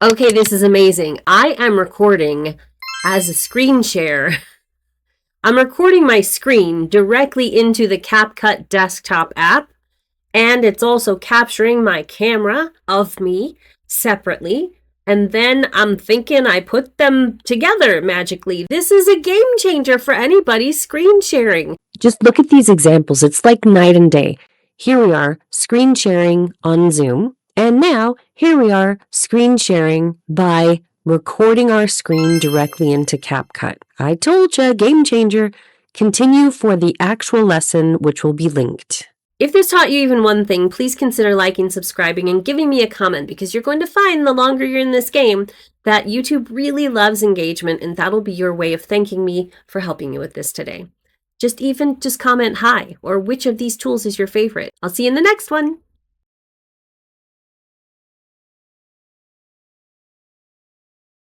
Okay, this is amazing. I am recording as a screen share. I'm recording my screen directly into the CapCut Desktop app, and it's also capturing my camera of me separately. And then I'm thinking I put them together magically. This is a game changer for anybody screen sharing. Just look at these examples. It's like night and day. Here we are, screen sharing on Zoom. And now, here we are, screen sharing by recording our screen directly into CapCut. I told you, game changer. Continue for the actual lesson, which will be linked. If this taught you even one thing, please consider liking, subscribing, and giving me a comment, because you're going to find the longer you're in this game that YouTube really loves engagement, and that'll be your way of thanking me for helping you with this today. Just comment hi, or which of these tools is your favorite. I'll see you in the next one.